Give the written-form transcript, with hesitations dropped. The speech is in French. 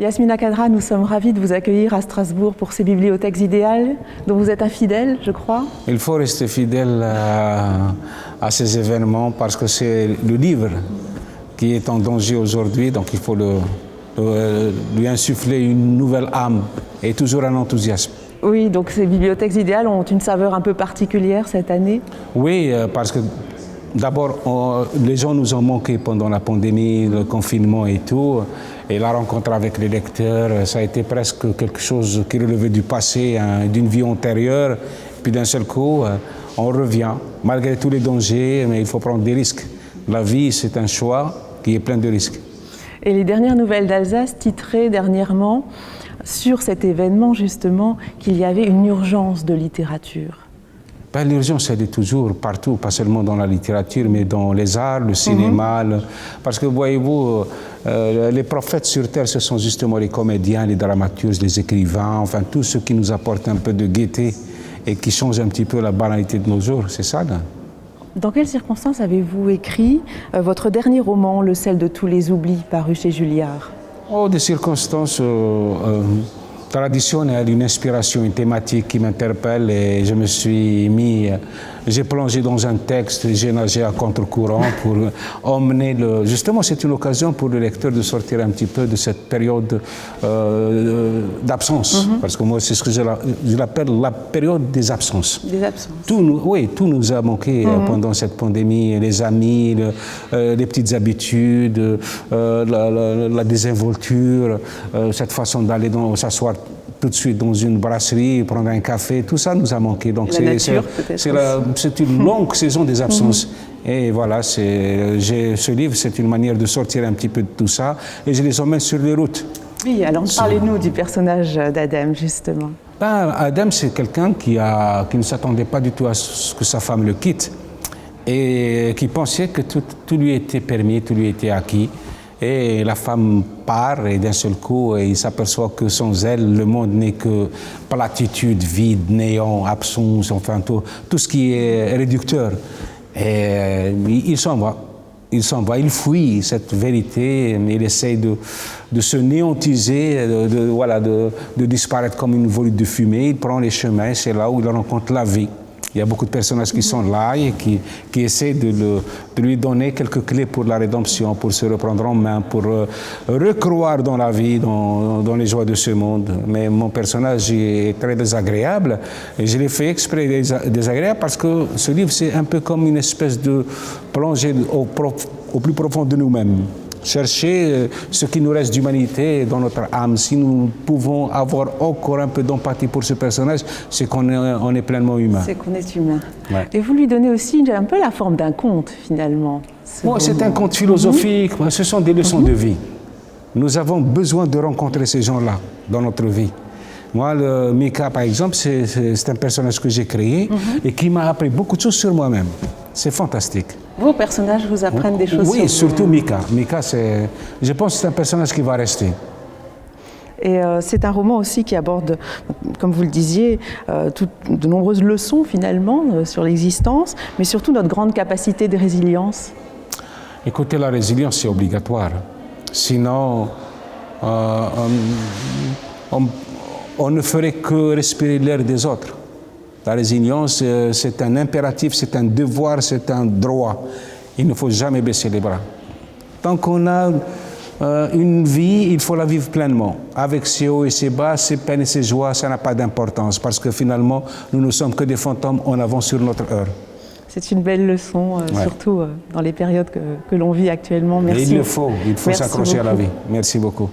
Yasmina Khadra, nous sommes ravis de vous accueillir à Strasbourg pour ces bibliothèques idéales dont vous êtes un fidèle, je crois. Il faut rester fidèle à ces événements parce que c'est le livre qui est en danger aujourd'hui, donc il faut lui insuffler une nouvelle âme et toujours un enthousiasme. Oui, donc ces bibliothèques idéales ont une saveur un peu particulière cette année. Oui, parce que d'abord, les gens nous ont manqué pendant la pandémie, le confinement et tout. Et la rencontre avec les lecteurs, ça a été presque quelque chose qui relevait du passé, hein, d'une vie antérieure. Puis d'un seul coup, on revient, malgré tous les dangers, mais il faut prendre des risques. La vie, c'est un choix qui est plein de risques. Et les dernières nouvelles d'Alsace titraient dernièrement sur cet événement, justement, qu'il y avait une urgence de littérature. Ben, l'urgence, elle est toujours partout, pas seulement dans la littérature, mais dans les arts, le cinéma. Parce que, voyez-vous, les prophètes sur Terre, ce sont justement les comédiens, les dramaturges, les écrivains, enfin, tous ceux qui nous apportent un peu de gaieté et qui changent un petit peu la banalité de nos jours, c'est ça, là. Dans quelles circonstances avez-vous écrit votre dernier roman, Le sel de tous les oublis, paru chez Julliard? Oh, des circonstances traditionnelles, une inspiration, une thématique qui m'interpelle et je me suis mis, j'ai plongé dans un texte, j'ai nagé à contre-courant pour emmener justement c'est une occasion pour le lecteur de sortir un petit peu de cette période d'absence, parce que moi c'est ce que je l'appelle la période des absences. Des absences. Tout nous a manqué pendant cette pandémie, les amis, les petites habitudes, la désinvolture, cette façon d'aller s'asseoir tout de suite dans une brasserie, prendre un café, tout ça nous a manqué. Donc c'est une longue saison des absences. Et voilà, ce livre, c'est une manière de sortir un petit peu de tout ça, et je les emmène sur les routes. Oui, alors parlez-nous du personnage d'Adam, justement. Ben, Adam, c'est quelqu'un qui ne s'attendait pas du tout à ce que sa femme le quitte, et qui pensait que tout lui était permis, tout lui était acquis. Et la femme part et d'un seul coup, il s'aperçoit que sans elle, le monde n'est que platitude, vide, néant, absence, enfin tout ce qui est réducteur. Et il s'en va. Il fuit cette vérité, il essaye de se néantiser, de disparaître comme une volute de fumée. Il prend les chemins, c'est là où il rencontre la vie. Il y a beaucoup de personnages qui sont là et qui essaient de lui donner quelques clés pour la rédemption, pour se reprendre en main, pour recroire dans la vie, dans les joies de ce monde. Mais mon personnage est très désagréable et je l'ai fait exprès désagréable parce que ce livre, c'est un peu comme une espèce de plongée au plus profond de nous-mêmes. Chercher ce qui nous reste d'humanité dans notre âme. Si nous pouvons avoir encore un peu d'empathie pour ce personnage, c'est qu'on est pleinement humain. C'est qu'on est humain. Ouais. Et vous lui donnez aussi un peu la forme d'un conte, finalement. Moi, c'est un conte philosophique. Ce sont des leçons de vie. Nous avons besoin de rencontrer ces gens-là dans notre vie. Moi, Mika, par exemple, c'est un personnage que j'ai créé et qui m'a appris beaucoup de choses sur moi-même. C'est fantastique. Vos personnages vous apprennent des choses sur Oui, surtout Mika. Mika, je pense que c'est un personnage qui va rester. Et c'est un roman aussi qui aborde, comme vous le disiez, de nombreuses leçons finalement sur l'existence, mais surtout notre grande capacité de résilience. Écoutez, la résilience, c'est obligatoire. Sinon, on ne ferait que respirer l'air des autres. La résilience, c'est un impératif, c'est un devoir, c'est un droit. Il ne faut jamais baisser les bras. Tant qu'on a une vie, il faut la vivre pleinement. Avec ses hauts et ses bas, ses peines et ses joies, ça n'a pas d'importance. Parce que finalement, nous ne sommes que des fantômes en avant sur notre heure. C'est une belle leçon, surtout dans les périodes que l'on vit actuellement. Merci. Et il faut s'accrocher à la vie. Merci beaucoup.